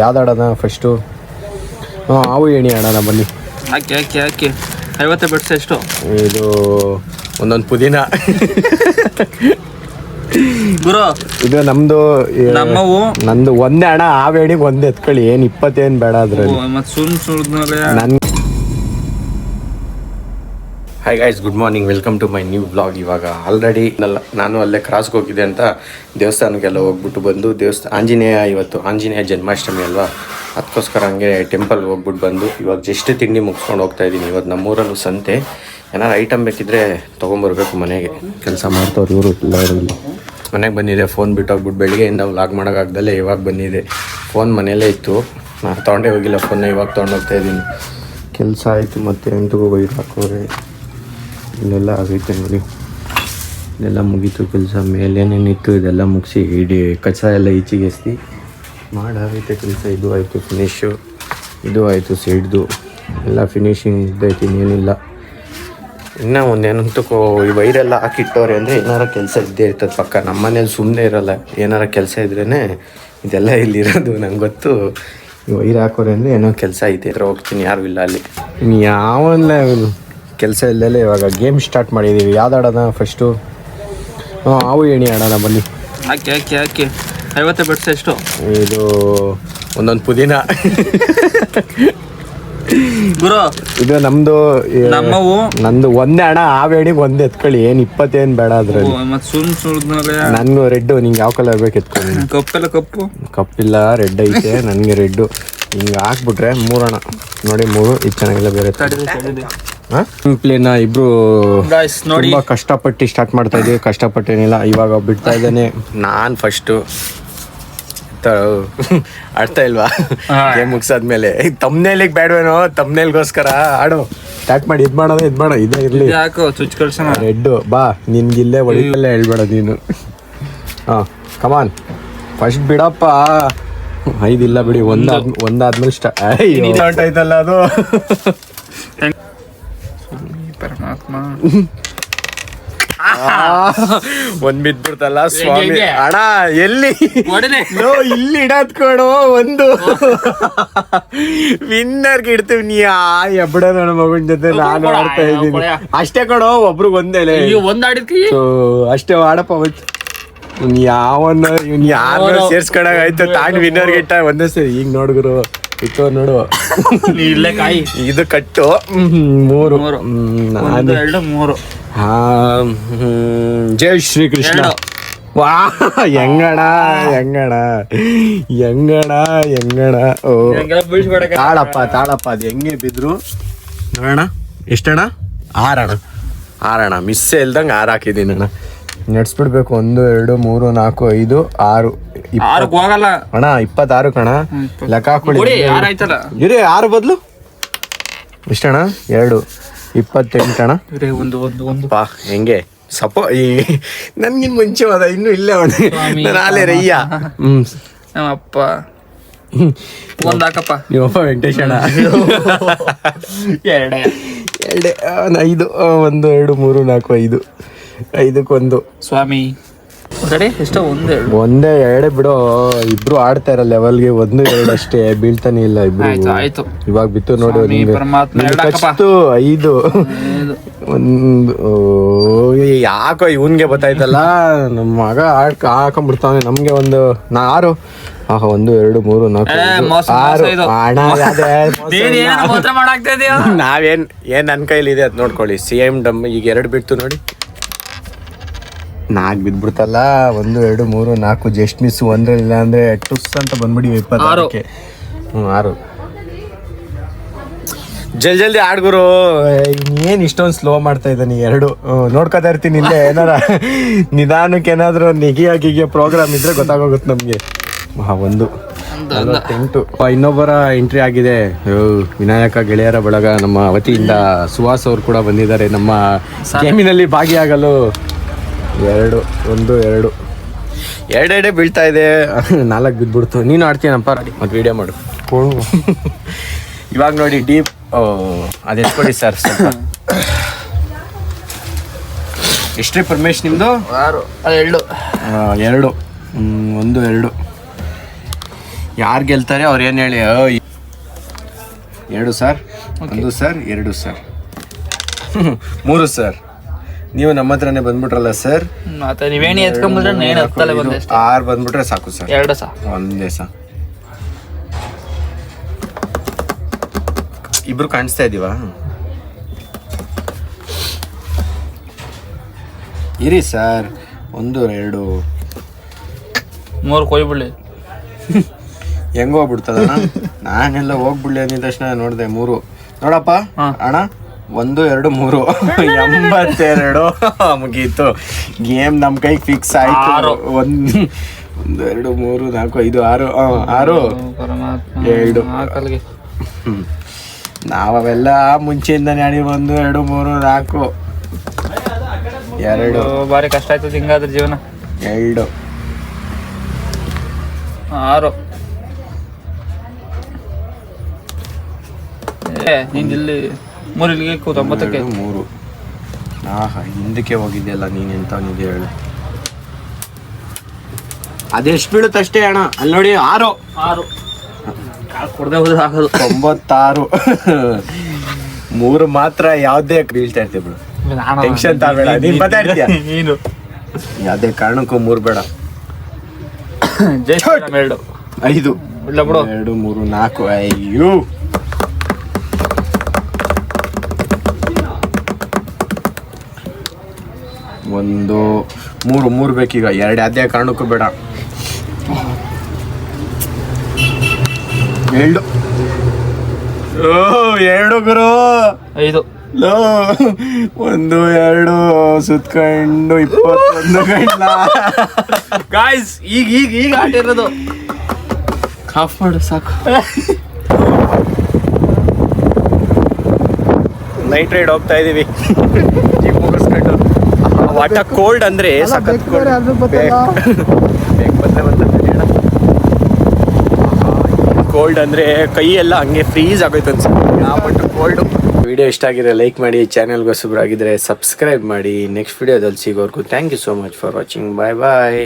ಯಾವ್ದಾಡೋಣ first? ಹಾವು ಏಣಿ ಆಡೋಣ ಬನ್ನಿ. ಹಾಕಿ 50 ಬಿಡ್ಸ ಎಷ್ಟು? ಇದು ಒಂದೊಂದು ಪುದೀನ ಗುರು. ಇದು ನಮ್ಮವು ನಂದು ಒಂದೇ ಅಣ್ಣ. ಹಾವೇಣಿಗೆ ಒಂದೇ ಎತ್ಕೊಳ್ಳಿ, ಏನು 20 ಏನು ಬೇಡ ಅದ್ರಲ್ಲಿ. ನನ್ನ hi guys, good morning, welcome to my new vlog. ಇವಾಗ ಆಲ್ರೆಡಿ ನಾನು ಅಲ್ಲೇ ಕ್ರಾಸ್ಗೆ ಹೋಗಿದ್ದೆ ಅಂತ ದೇವಸ್ಥಾನಕ್ಕೆಲ್ಲ ಹೋಗ್ಬಿಟ್ಟು ಬಂದು ಇವತ್ತು ಆಂಜನೇಯ ಜನ್ಮಾಷ್ಟಮಿ ಅಲ್ವಾ, ಅದಕ್ಕೋಸ್ಕರ ಹಂಗೆ ಟೆಂಪಲ್ಗೆ ಹೋಗ್ಬಿಟ್ಟು ಬಂದು ಇವಾಗ ಜಸ್ಟ್ ತಿಂಡಿ ಮುಗಿಸ್ಕೊಂಡು ಹೋಗ್ತಾ ಇದ್ದೀನಿ. ಇವತ್ತು ನಮ್ಮೂರಲ್ಲೂ ಸಂತೆ, ಏನಾರು ಐಟಮ್ ಬೇಕಿದ್ರೆ ತೊಗೊಂಬರ್ಬೇಕು ಮನೆಗೆ. ಕೆಲಸ ಮಾಡ್ತವ್ರು ಇವರು ಎಲ್ಲರೂ. ಮನೆಗೆ ಬಂದಿದೆ, ಫೋನ್ ಬಿಟ್ಟೋಗ್ಬಿಟ್ಟು ಬೆಳಿಗ್ಗೆಯಿಂದ ವ್ಲಾಗ್ ಮಾಡೋಕ್ಕಾಗ್ದಲ್ಲೇ ಇವಾಗ ಬಂದಿದೆ. ಫೋನ್ ಮನೆಯಲ್ಲೇ ಇತ್ತು, ನಾನು ತೊಗೊಂಡೇ ಹೋಗಿಲ್ಲ ಫೋನ್ನ, ಇವಾಗ ತೊಗೊಂಡೋಗ್ತಾ ಇದ್ದೀನಿ. ಕೆಲಸ ಆಯಿತು, ಮತ್ತು ಎಂಟು ವೈರ್ ಹಾಕೋರೆ ಇಲ್ಲೆಲ್ಲ ಆಗೈತೆ ನೋಡಿ. ಇದೆಲ್ಲ ಮುಗೀತು ಕೆಲಸ. ಮೇಲೇನೇನಿತ್ತು ಇದೆಲ್ಲ ಮುಗಿಸಿ ಕಸ ಎಲ್ಲ ಈಚೆಗೆ ಎಸ್ತಿ ಮಾಡಾಗೈತೆ ಕೆಲಸ. ಇದು ಆಯಿತು ಫಿನಿಶು, ಇದು ಆಯಿತು ಸೈಡ್ದು ಎಲ್ಲ ಫಿನಿಶಿಂಗ್ ಇದ್ದೈತಿ, ಇನ್ನೇನಿಲ್ಲ. ಇನ್ನೂ ಒಂದೇನಂತಕ್ಕೂ ಈ ವೈರೆಲ್ಲ ಹಾಕಿಟ್ಟವ್ರೆ ಅಂದರೆ ಏನಾರ ಕೆಲಸ ಇದ್ದೇ ಇರ್ತದೆ ಪಕ್ಕ. ನಮ್ಮ ಮನೇಲಿ ಸುಮ್ಮನೆ ಇರೋಲ್ಲ, ಏನಾರ ಕೆಲಸ ಇದ್ರೇ ಇದೆಲ್ಲ ಇಲ್ಲಿರೋದು. ನಂಗೆ ಗೊತ್ತು ಈ ವೈರ್ ಹಾಕೋರೆ ಅಂದರೆ ಏನೋ ಕೆಲಸ ಐತೆ, ಇದ್ರೆ ಹೋಗ್ತೀನಿ, ಯಾರೂ ಇಲ್ಲ ಅಲ್ಲಿ. ಇನ್ನು ಯಾವಲ್ಲ ಕೆಲಸ ಇಲ್ಲದೆ ಇವಾಗ ಗೇಮ್ ಸ್ಟಾರ್ಟ್ ಮಾಡಿದ್ದೀವಿ. ಯಾವ್ದಾಡೋಣ ಫಸ್ಟು? ಹಾವು ಏಣಿ ಆಡೋಣ ಬನ್ನಿ. ಹಾಕಿ 50 ಬಿಡ್ಸ ಎಷ್ಟು? ಇದು ಒಂದೊಂದು ಪುದೀನ ಗುರು. ಇದು ನಮ್ಮವು ನಂದು ಒಂದೇ ಅಣ್ಣ. ಹಾವೇಣಿಗೆ ಒಂದೇ ಎತ್ಕೊಳ್ಳಿ, ಏನು 20 ಏನು ಬೇಡ ಅದ್ರಲ್ಲಿ. ನನಗೂ ರೆಡ್ಡು. ನಿಂಗೆ ಯಾವ ಕಲರ್ ಬೇಕು ಎತ್ಕೊಳ್ಳಿ. ಕಪ್ಪಿಲ್ಲ, ರೆಡ್ ಐತೆ. ನನಗೆ ರೆಡ್ಡು. ಹಿಂಗೆ ಹಾಕ್ಬಿಟ್ರೆ 3 ಅಣ್ಣ ನೋಡಿ, 3 ಇದು ಚೆನ್ನಾಗಿಲ್ಲ. ಬೇರೆ ಸಿಂಪ್ಲಿನ ಇಬ್ರು ತುಂಬ ಕಷ್ಟಪಟ್ಟು ಸ್ಟಾರ್ಟ್ ಮಾಡ್ತಾ ಇದ್ದೀವಿ. ಕಷ್ಟಪಟ್ಟೇನಿಲ್ಲ, ಇವಾಗ ಬಿಡ್ತಾ ಇದ್ದೇನೆ ನಾನು. ಫಸ್ಟು ಆಡ್ತಾ ಇಲ್ವಾ ಗೇಮ್ ಮುಗಿಸಾದ್ಮೇಲೆ ತಮ್ನೇಲಿಗೆ ಬೇಡವೇನೋ, ತಮ್ನೇಲ್ಗೋಸ್ಕರ ಆಡು ಸ್ಟಾರ್ಟ್ ಮಾಡಿ. ಇದು ಮಾಡೋ ಇದೇ ಇರಲಿ. ರೆಡ್ಡು ಬಾ, ನಿನ್ಗಿಲ್ಲೇ ಒಳಿತಲ್ಲೇ ಹೇಳ್ಬೇಡ ನೀನು. ಹಾಂ ಕಮಾನ್, ಫಸ್ಟ್ ಬಿಡಪ್ಪ. 5 ಇಲ್ಲ ಬಿಡಿ, ಒಂದಾದ್ಮೇಲೆ ಸ್ಟಾರ್ಟ್ ಆಯ್ತಲ್ಲ ಅದು. ಪರಮಾತ್ಮ ಒಂದ್ ಬಿದ್ಬಿಡ್ತಲ್ಲ ಸ್ವಾಮಿ. ಅಣ್ಣ ಎಲ್ಲಿ ಇಲ್ಲಿ ಇಡತ್ ಕೊಡು, ಒಂದು ವಿನ್ನರ್ಗೆ ಇಡ್ತೀವಿ. ನೀ ಎಬ್ಬಡ ನನ್ನ ಮಗನ ಜೊತೆ ನಾನು ಆಡ್ತಾ ಇದ್ದೀನಿ ಅಷ್ಟೇ ಕೊಡು. ಒಬ್ರಿಗೆ ಒಂದೇ ಅಷ್ಟೇ ಆಡಪ್ಪ. ಇವ್ನು ಯಾರು ಸೇರ್ಸ್ಕೊಳಾಗ ಆಯ್ತು. ತಾಂಡ್ ವಿನ್ನರ್ಗೆ ಇಟ್ಟ ಒಂದೇ ಸರಿ. ಈಗ ನೋಡ್ಗುರು ಇತ್ತು ನೋಡು, ಇದು ಕಟ್ಟು 3. ಹಾ, ಜೈ ಶ್ರೀ ಕೃಷ್ಣ. ವಾ, ಹೆಂಗಣ. ಓ ತಾಳಪ್ಪ ಅದು ಹೆಂಗೆ ಬಿದ್ರು ನೋಡೋಣ. ಎಷ್ಟಣ್ಣ? 6 ಮಿಸ್ಸೇ ಇಲ್ದಂಗೆ 6 ಹಾಕಿದ್ದೀನಿ ಅಣ್ಣ. ನಡ್ಸ್ಬಿಡ್ಬೇಕು. 1 2 3 4 5 6 ಹೋಗಲ್ಲ ಅಣ್ಣ. 26 ಕಣ. ಲೆಕ್ಕ ಹಾಕೊಳ್ಳಿ. ಇರೇ 6 ಬದಲು ಎಷ್ಟಣ್ಣ? 2 28 ಅಣ್ಣ. ಪಾ ಹೆಂಗೆ ನನ್ಗಿನ್ ಮುಂಚೆ ಹೋದ, ಇನ್ನು ಇಲ್ಲೇ ನಾಳೆ ರಯ್ಯ. ಅಪ್ಪ ಒಂದಾಕಪ್ಪ. ನೀವಪ್ಪ ವೆಂಕಟೇಶ್ ಅಣ್ಣ. 2 5 1 2 3 4 5 5ಕ್ಕೆ 1 ಸ್ವಾಮಿ. ಎಷ್ಟೋ ಒಂದೇ 2 ಬಿಡೋ. ಇಬ್ರು ಆಡ್ತಾ ಇರೋ ಲೆವೆಲ್ಗೆ 1 2 ಅಷ್ಟೇ, ಬೀಳ್ತಾನೆ ಇಲ್ಲ ಇಬ್ರು. ಇವಾಗ ಬಿತ್ತು ನೋಡು. 5 ಯಾಕೋ ಇವನ್ಗೆ ಗೊತ್ತಾಯ್ತಲ್ಲ, ನಮ್ಮ ಮಗ ಹಾಕೊಂಡ್ಬಿಡ್ತಾವೆ. ನಮ್ಗೆ 6. 1 2 3 4 6. ನಾವೇನ್ ನನ್ನ ಕೈಲಿದೆ ಅದು ನೋಡ್ಕೊಳ್ಳಿ. ಸೇಮ್ ಡಮ್. ಈಗ 2 ಬಿಡ್ತು ನೋಡಿ, 4 ಬಿದ್ಬಿಡ್ತಲ್ಲ. 1 2 3 4 ಜಸ್ಟ್ ಮಿಸ್. 1 ಇಲ್ಲ ಅಂದ್ರೆ ಟುಸ್ ಅಂತ ಬಂದ್ಬಿಡಿ. 26ಕ್ಕೆ 6. ಜಲ್ದಿ ಆಡ್ಗುರು. ಏನು ಇಷ್ಟೊಂದು ಸ್ಲೋ ಮಾಡ್ತಾ ಇದ್ದಾನೆ. 2 ನೋಡ್ಕೊತಾ ಇರ್ತೀನಿ ಇಲ್ಲೇ. ಏನಾರ ನಿಧಾನಕ್ಕೆ ಏನಾದ್ರು ನೆಗಿಯಾಗಿಗೆ ಪ್ರೋಗ್ರಾಮ್ ಇದ್ರೆ ಗೊತ್ತಾಗೋಗುತ್ತೆ ನಮಗೆ. 1 48. ಇನ್ನೊಬ್ಬರ ಎಂಟ್ರಿ ಆಗಿದೆ. ವಿನಾಯಕ ಗೆಳೆಯರ ಬಳಗ ನಮ್ಮ ವತಿಯಿಂದ ಸುಹಾಸ್ ಅವರು ಕೂಡ ಬಂದಿದ್ದಾರೆ ನಮ್ಮ ಗೇಮಿನಲ್ಲಿ ಭಾಗಿಯಾಗಲು. 2 1 2 2 ಬೀಳ್ತಾ ಇದೆ. 4 ಬಿದ್ಬಿಡ್ತು. ನೀನು ಆಡ್ತೀನಪ್ಪ, ಮತ್ತು ವಿಡಿಯೋ ಮಾಡು. ಇವಾಗ ನೋಡಿ ಡೀಪ್. ಅದು ಎತ್ಕೊಡಿ ಸರ್ ಸ್ವಲ್ಪ. ಎಷ್ಟ್ರಿ ಪರಮೇಶ್ ನಿಮ್ಮದು? 6 2 1 2 ಯಾರು ಗೆಲ್ತಾರೆ ಅವ್ರು ಏನು ಹೇಳಿ 2 ಸರ್ 1 ಸರ್ 2 ಸರ್ 3 ಸರ್. ನೀವು ನಮ್ಮ ಹತ್ರನೇ ಬಂದ್ಬಿಟ್ರಲ್ಲ ಸರ್. ಮತ್ತೆ ನೀವೇಣಿ ಎತ್ಕೊಂಡ್ಬಂದ್ರೆ ನೇಣು ಹತ್ತಲ್ಲ ಬಂದೆ ಅಷ್ಟೇ. 6 ಬಂದ್ಬಿಟ್ರೆ ಸಾಕು ಸರ್. 2 ಸಹ ಒಂದೇ ಸಹ. ಇಬ್ರು ಕಾಣಿಸ್ತಾ ಇದೀವಾ? ಇರಿ ಸರ್. 1 2 3 ಕೊಯ್ಬಿಡ್ಲಿ. ಹೆಂಗ ಹೋಗ್ಬಿಡ್ತದಣ್ಣ? ನಾನೆಲ್ಲ ಹೋಗ್ಬಿಡ್ಲಿ ಅಂದಿದ ತಕ್ಷಣ ನೋಡಿದೆ 3. ನೋಡಪ್ಪ ಅಣ್ಣ 1 2 3 82 ಮುಗೀತು. ಗೇಮ್ ನಮ್ಮ ಕೈಗೆ ಫಿಕ್ಸ್ ಆಯ್ತು. 1 2 3 4 5 6 2 ನಾವೆಲ್ಲ ಮುಂಚೆಯಿಂದಾನೆ ಆಡಿ 1 2 3 4 2 ಬಾರಿ ಕಷ್ಟ ಆಯ್ತದ ಹಿಂಗಾದ್ರೆ ಜೀವನ. 2 6 ನೀನ್ ಇಲ್ಲಿ 3 ಇಲ್ಲಿಗೆ 90ಕ್ಕೆ 3. ಆಹಾ ಹಿಂದಕ್ಕೆ ಹೋಗಿದ್ದೆಲ್ಲ ನೀನು ಎಂತವನಿದೆ ಹೇಳು. ಅದೆಷ್ಟು ಬೀಳುತ್ತಷ್ಟೇ ಅಣ್ಣ. ಅಲ್ಲಿ ನೋಡಿ 6 ಕೊಡದೆ ಹೋದ್ರೆ ಆಗೋದು. 96 3 ಮಾತ್ರ ಯಾವ್ದೇ ಬೀಳ್ತಾ ಇರ್ತೀವಿ ಬಿಡು. ಟೆನ್ಷನ್ ತಗೋಬೇಡ. ನೀನ್ ಮಾತಾಡ್ತೀಯ ನೀನು ಯಾವ್ದೇ ಕಾರಣಕ್ಕೂ 3 ಬೇಡ. ಜಸ್ಟ್ 2 5 ಇಲ್ಲ ಬಿಡು. 2 3 4 ಅಯ್ಯೋ 1 3 ಬೇಕೀಗ. 2 ಯಾವ್ದೇ ಕಾರಣಕ್ಕೂ ಬೇಡ. 2 2 ಗುರು 5 ಲೋ 1 2 ಸುತ್ಕೊಂಡು 21 ಗಂಟ್ಲ. ಗಾಯ್ಸ್ ಈಗ ಆಟ ಇರೋದು. ಆಫ್ ಮಾಡು ಸಾಕು. ನೈಟ್ ರೈಡ್ ಹೋಗ್ತಾ ಇದೀವಿ ಮುಗಿಸ್ಕೊಂಡು. ವಾಟ ಕೋಲ್ಡ್ ಅಂದ್ರೆ ಸಖತ್ ಕೋಲ್ಡ್ ಅಂದ್ರೆ ಕೈ ಎಲ್ಲ ಹಂಗೆ ಫ್ರೀಸ್ ಆಗೋಯ್ತು ಅನ್ಸುತ್ತೆ. ಕೋಲ್ಡ್. ವಿಡಿಯೋ ಇಷ್ಟ ಆಗಿದ್ರೆ ಲೈಕ್ ಮಾಡಿ, ಚಾನೆಲ್ಗೆ ಹೊಸಬ್ರಾಗಿದ್ರೆ ಸಬ್ಸ್ಕ್ರೈಬ್ ಮಾಡಿ. ನೆಕ್ಸ್ಟ್ ವಿಡಿಯೋದಲ್ಲಿ ಸಿಗೋರ್ಗು thank you so much for watching. Bye bye.